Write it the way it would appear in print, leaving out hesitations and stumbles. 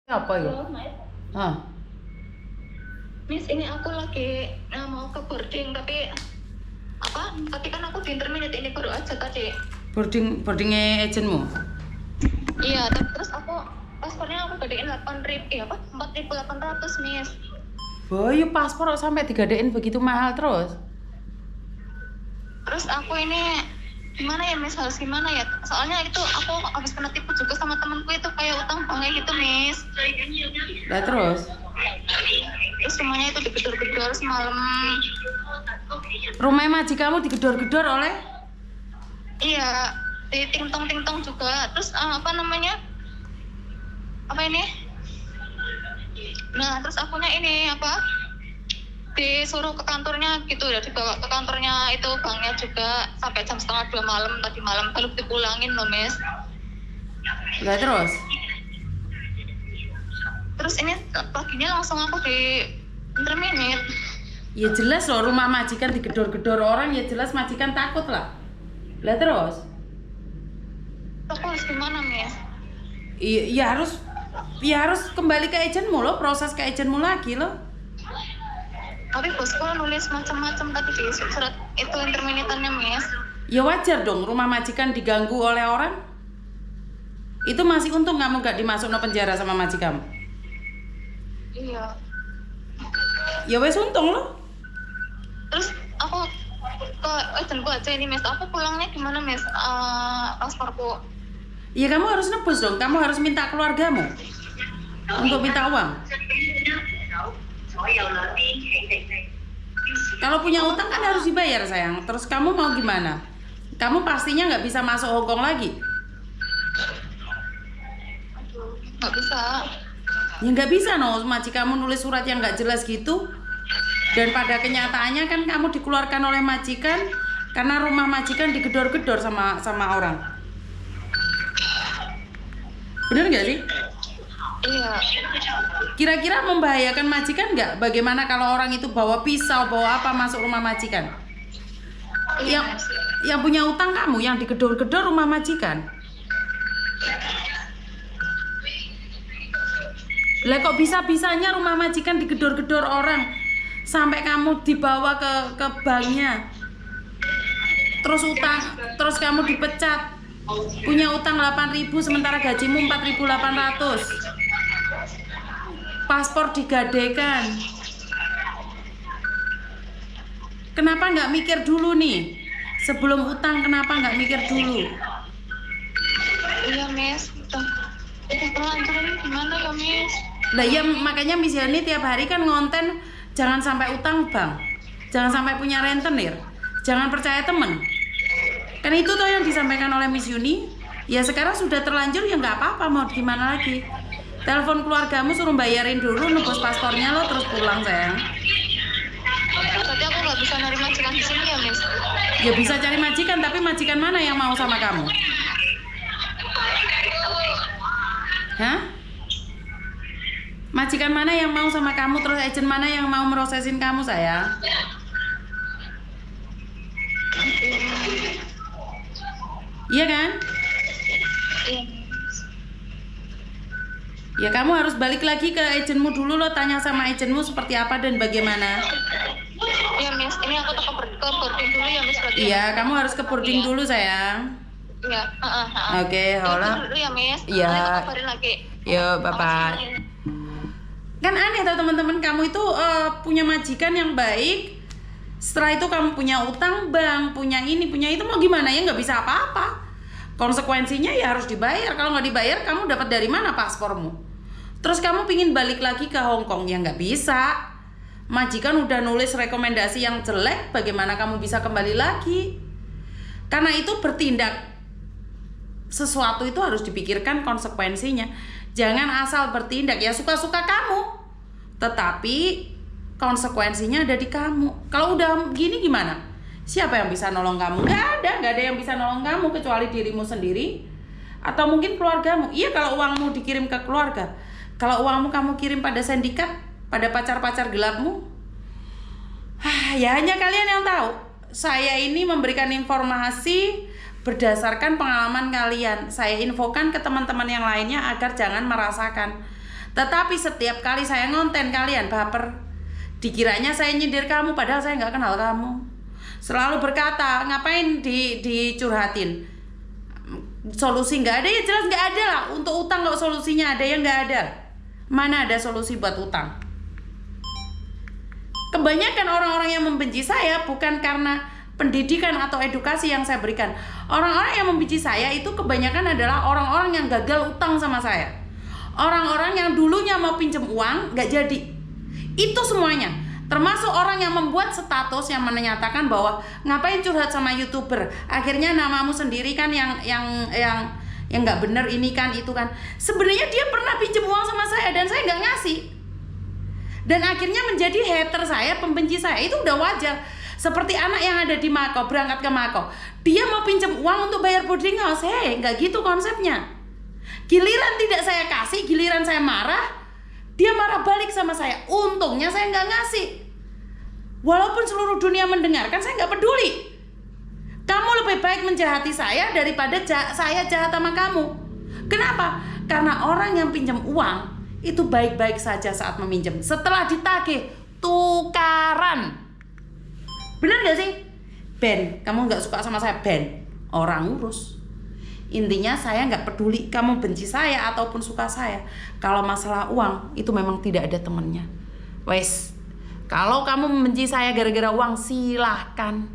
Apa itu? Halo, Mas. Hah? Miss, ini aku lagi mau ke boarding, tapi kan aku di intermediate ini baru aja tadi. Boardingnya agentmu? Iya, terus paspornya aku gadein 4.800, Miss. Boy, paspor kok sampai digadein begitu mahal terus? Terus aku ini gimana ya, Miss? Harus gimana ya? Soalnya itu aku habis kena tipu juga sama temanku itu kayak utang banknya gitu, Miss. Lah terus? Terus semuanya itu digedor-gedor semalam. Rumah majikanmu digedor-gedor oleh? Iya, di ting-tong juga. Terus apa ini? Nah, terus akunya ini disuruh ke kantornya gitu, udah dibawa ke kantornya itu banknya juga sampai jam 1:30 malam tadi malam baru dipulangin loh, Miss. Lah terus? Terus ini paginya langsung aku di interminate. Ya jelas loh, rumah majikan digedor-gedor orang, ya jelas majikan takut lah. Lah terus? Aku harus gimana, Miss? Ya harus kembali ke agentmu loh, proses ke agentmu lagi loh. Tapi bosku nulis macam-macam tadi di surat itu interminatannya, Miss. Ya wajar dong, rumah majikan diganggu oleh orang. Itu masih untung kamu gak dimasuk no penjara sama majikanmu. Iya. Ya wes untung loh. Terus aku ke agentku aja ini, Miss. Aku pulangnya gimana, Miss? Pasporku. Ya kamu harus nebus dong, kamu harus minta keluargamu untuk minta uang. Kalau punya utang kan harus dibayar sayang. Terus kamu mau gimana? Kamu pastinya nggak bisa masuk Hongkong lagi. Nggak bisa. Ya nggak bisa no, majikanmu nulis surat yang nggak jelas gitu. Dan pada kenyataannya kan kamu dikeluarkan oleh majikan karena rumah majikan digedor-gedor sama orang. Bener nggak sih? Iya. Kira-kira membahayakan majikan nggak? Bagaimana kalau orang itu bawa pisau, bawa apa masuk rumah majikan? Yang punya utang kamu, yang digedor-gedor rumah majikan. Lah kok bisa-bisanya rumah majikan digedor-gedor orang sampai kamu dibawa ke banknya. Terus kamu dipecat. Punya utang 8.000 sementara gajimu 4.800. Paspor digadekan. Kenapa nggak mikir dulu nih? Sebelum utang kenapa nggak mikir dulu? Iya, Miss. Kelanjuran gimana ya, Miss? Lah ya makanya Miss Yani tiap hari kan ngonten jangan sampai utang bank. Jangan sampai punya rentenir. Jangan percaya temen. Kan itu tuh yang disampaikan oleh Miss Yuni. Ya sekarang sudah terlanjur ya nggak apa-apa, mau gimana lagi. Telepon keluargamu suruh bayarin dulu nebus paspornya lo terus pulang sayang. Berarti aku nggak bisa nyari majikan di sini ya, Miss? Ya bisa cari majikan, tapi majikan mana yang mau sama kamu? Hah? Majikan mana yang mau sama kamu, terus agent mana yang mau merosesin kamu sayang? Iya kan? Iya. Ya kamu harus balik lagi ke agentmu dulu, lo tanya sama agentmu seperti apa dan bagaimana. Iya, Miss. Ini aku ke boarding dulu ya, Miss. Iya, kamu harus ke boarding dulu sayang. Iya. Oke, hola. Dulu ya, Miss. Iya. Nanti aku kabarin lagi. Yo, bye-bye. Kan aneh tau teman-teman, kamu itu punya majikan yang baik. Setelah itu kamu punya utang bank, punya ini, punya itu, mau gimana ya, nggak bisa apa-apa. Konsekuensinya ya harus dibayar. Kalau nggak dibayar, kamu dapat dari mana paspormu? Terus kamu pingin balik lagi ke Hongkong, ya nggak bisa. Majikan udah nulis rekomendasi yang jelek, bagaimana kamu bisa kembali lagi? Karena itu bertindak sesuatu itu harus dipikirkan konsekuensinya. Jangan asal bertindak, ya suka-suka kamu. Tetapi konsekuensinya ada di kamu. Kalau udah gini gimana? Siapa yang bisa nolong kamu? Nggak ada yang bisa nolong kamu kecuali dirimu sendiri atau mungkin keluargamu. Iya, kalau uangmu dikirim ke keluarga. Kalau uangmu kamu kirim pada sindikat, pada pacar-pacar gelapmu, ya hanya kalian yang tahu. Saya ini memberikan informasi berdasarkan pengalaman kalian. Saya infokan ke teman-teman yang lainnya agar jangan merasakan. Tetapi setiap kali saya ngonten kalian baper. Dikiranya saya nyindir kamu padahal saya nggak kenal kamu. Selalu berkata, ngapain dicurhatin? Solusi nggak ada, ya jelas nggak ada lah. Untuk utang nggak solusinya ada, ya nggak ada. Mana ada solusi buat utang? Kebanyakan orang-orang yang membenci saya bukan karena pendidikan atau edukasi yang saya berikan. Orang-orang yang membenci saya itu kebanyakan adalah orang-orang yang gagal utang sama saya. Orang-orang yang dulunya mau pinjam uang nggak jadi. Itu semuanya. Termasuk orang yang membuat status yang menyatakan bahwa ngapain curhat sama YouTuber. Akhirnya namamu sendiri kan yang nggak bener ini kan itu kan. Sebenarnya dia pernah pinjam uang sama saya dan saya nggak ngasih. Dan akhirnya menjadi hater saya, pembenci saya. Itu udah wajar. Seperti anak yang ada di Mako, berangkat ke Mako. Dia mau pinjam uang untuk bayar boarding house. Hei, nggak gitu konsepnya. Giliran tidak saya kasih, giliran saya marah, dia marah balik sama saya. Untungnya saya nggak ngasih. Walaupun seluruh dunia mendengarkan, saya nggak peduli. Kamu lebih baik menjahati saya daripada saya jahat sama kamu. Kenapa? Karena orang yang pinjam uang itu baik-baik saja saat meminjam. Setelah ditagih, tukaran. Benar gak sih? Ben, kamu gak suka sama saya, Ben. Orang urus. Intinya saya gak peduli kamu benci saya ataupun suka saya. Kalau masalah uang, itu memang tidak ada temennya. Wes, kalau kamu membenci saya gara-gara uang, silahkan.